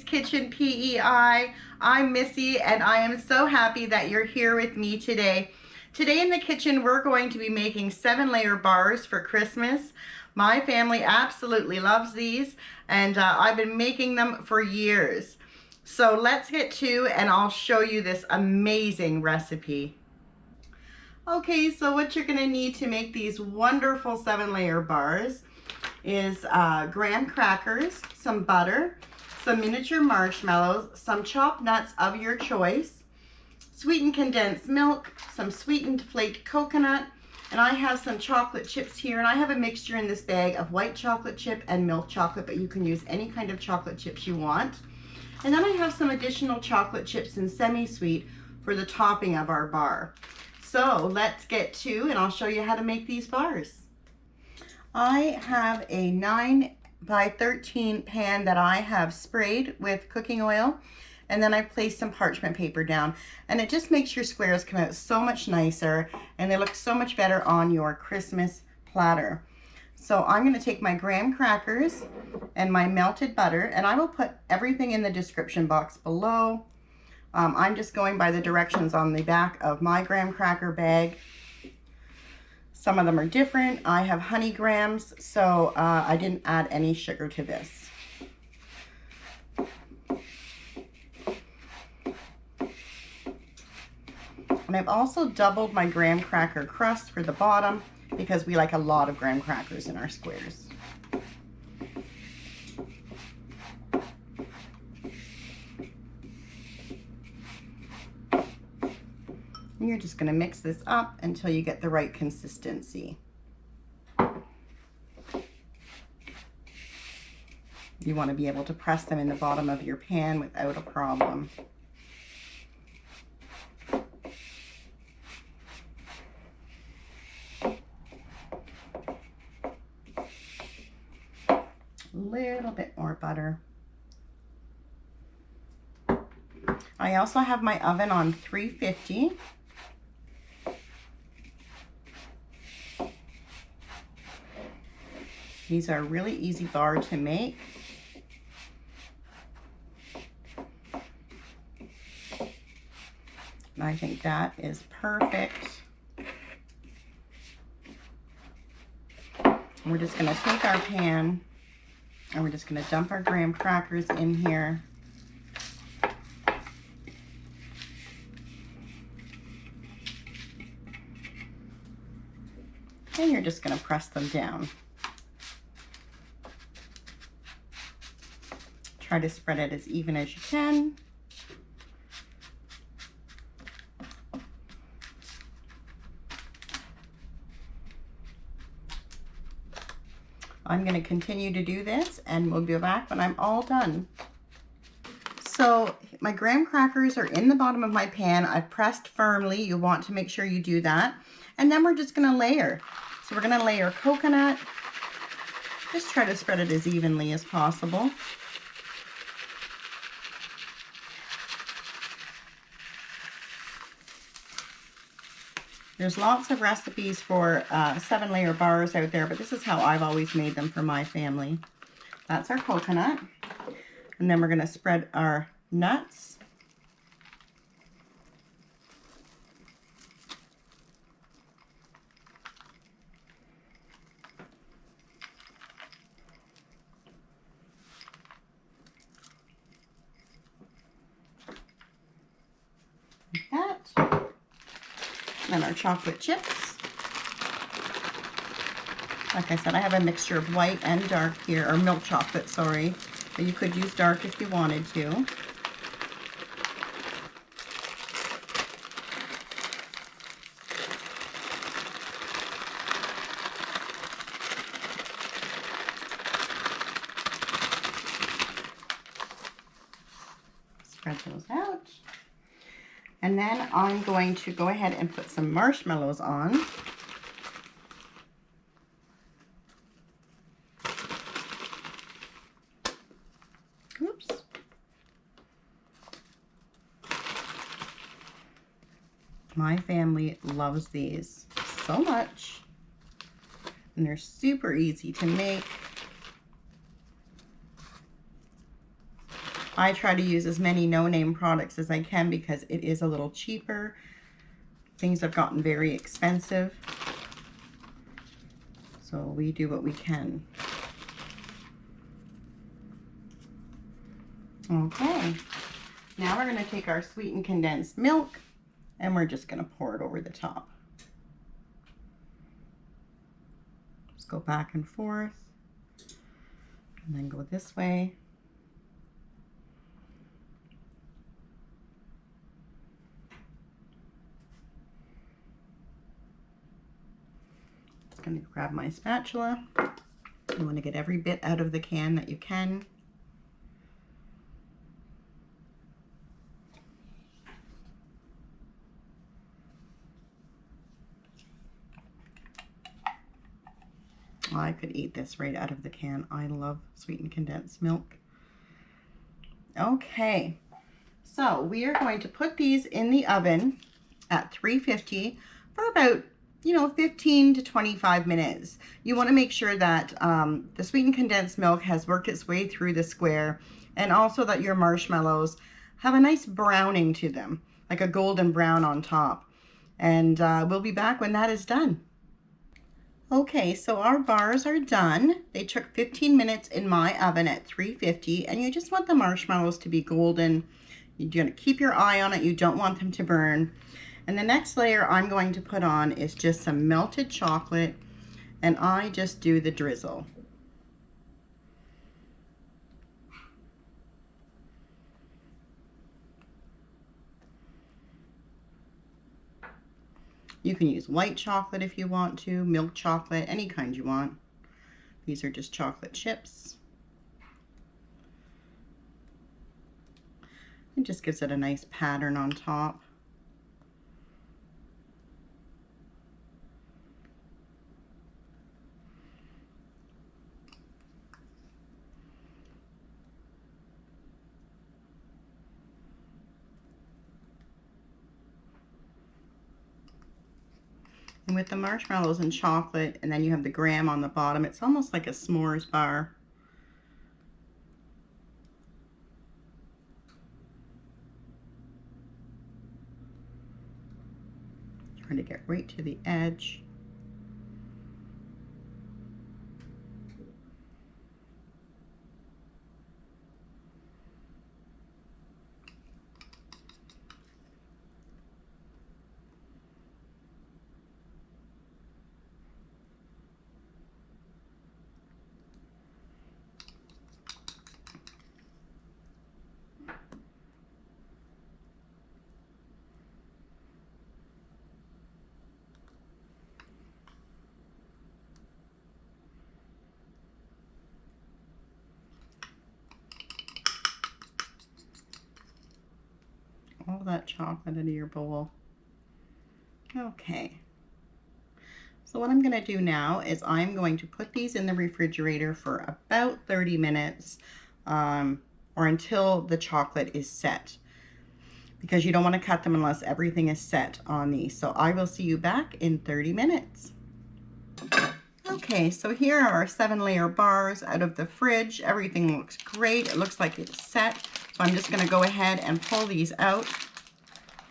Kitchen PEI. I'm Missy and I am so happy that you're here with me today. Today in the kitchen we're going to be making 7-layer bars for Christmas. My family absolutely loves these and I've been making them for years. So let's get to and I'll show you this amazing recipe. Okay, so what you're going to need to make these wonderful 7-layer bars is graham crackers, some butter, some miniature marshmallows, some chopped nuts of your choice, sweetened condensed milk, some sweetened flaked coconut, and I have some chocolate chips here, and I have a mixture in this bag of white chocolate chip and milk chocolate, but you can use any kind of chocolate chips you want. And then I have some additional chocolate chips and semi-sweet for the topping of our bar. So let's get to, and I'll show you how to make these bars. I have a 9 by 13 pan that I have sprayed with cooking oil, and then I've placed some parchment paper down, and it just makes your squares come out so much nicer and they look so much better on your Christmas platter. So I'm going to take my graham crackers and my melted butter, and I will put everything in the description box below. I'm just going by the directions on the back of my graham cracker bag. Some of them are different. I have honey grams, so I didn't add any sugar to this. And I've also doubled my graham cracker crust for the bottom because we like a lot of graham crackers in our squares. And you're just going to mix this up until you get the right consistency. You want to be able to press them in the bottom of your pan without a problem. A little bit more butter. I also have my oven on 350. These are really easy bar to make. And I think that is perfect. We're just going to take our pan and we're just going to dump our graham crackers in here. And you're just going to press them down. Try to spread it as even as you can. I'm going to continue to do this and we'll be back when I'm all done. So my graham crackers are in the bottom of my pan. I've pressed firmly. You want to make sure you do that. And then we're just going to layer. So we're going to layer coconut. Just try to spread it as evenly as possible. There's lots of recipes for 7-layer bars out there, but this is how I've always made them for my family. That's our coconut. And then we're going to spread our nuts. Like that. And our chocolate chips. Like I said, I have a mixture of white and dark here, or milk chocolate, sorry. But you could use dark if you wanted to. Spread those out. And then I'm going to go ahead and put some marshmallows on. Oops. My family loves these so much. And they're super easy to make. I try to use as many no-name products as I can because it is a little cheaper. Things have gotten very expensive, so we do what we can. Okay, now we're going to take our sweetened condensed milk and we're just going to pour it over the top. Just go back and forth and then go this way. Just going to grab my spatula. You want to get every bit out of the can that you can. I could eat this right out of the can. I love sweetened condensed milk. Okay, so we are going to put these in the oven at 350 for about, 15 to 25 minutes. You want to make sure that the sweetened condensed milk has worked its way through the square, and also that your marshmallows have a nice browning to them, like a golden brown on top. And we'll be back when that is done. Okay, so our bars are done. They took 15 minutes in my oven at 350, and you just want the marshmallows to be golden. You're going to keep your eye on it. You don't want them to burn. And the next layer I'm going to put on is just some melted chocolate, and I just do the drizzle. You can use white chocolate if you want to, milk chocolate, any kind you want. These are just chocolate chips. It just gives it a nice pattern on top. And with the marshmallows and chocolate, and then you have the graham on the bottom, it's almost like a s'mores bar. Trying to get right to the edge. All that chocolate into your bowl. Okay. So what I'm going to do now is I'm going to put these in the refrigerator for about 30 minutes or until the chocolate is set, because you don't want to cut them unless everything is set on these. So I will see you back in 30 minutes. Okay, so here are our 7-layer bars out of the fridge. Everything looks great. It looks like it's set. So I'm just going to go ahead and pull these out,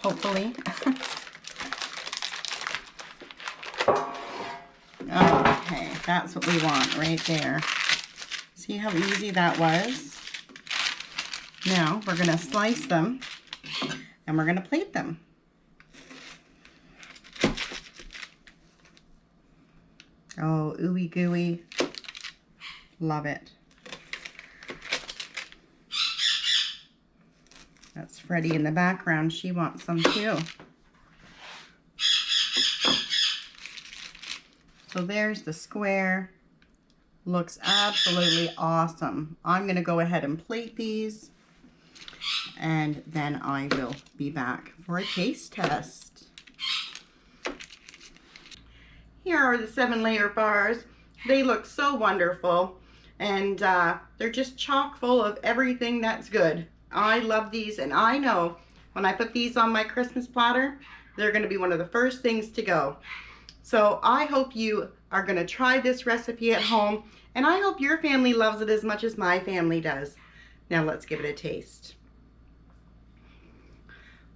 hopefully. Okay, that's what we want right there. See how easy that was? Now we're going to slice them and we're going to plate them. Oh, ooey gooey. Love it. That's Freddie in the background. She wants some too. So there's the square. Looks absolutely awesome. I'm going to go ahead and plate these, and then I will be back for a taste test. Here are the 7-layer bars. They look so wonderful, and they're just chock full of everything that's good. I love these, and I know when I put these on my Christmas platter, they're going to be one of the first things to go. So I hope you are going to try this recipe at home, and I hope your family loves it as much as my family does. Now let's give it a taste.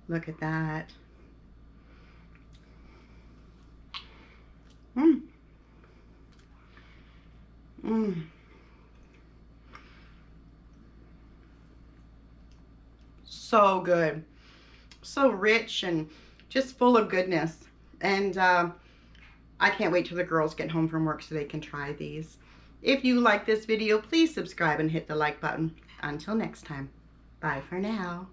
Look at that. Mmm. Mmm. So good. So rich and just full of goodness. And I can't wait till the girls get home from work so they can try these. If you like this video, please subscribe and hit the like button. Until next time, bye for now.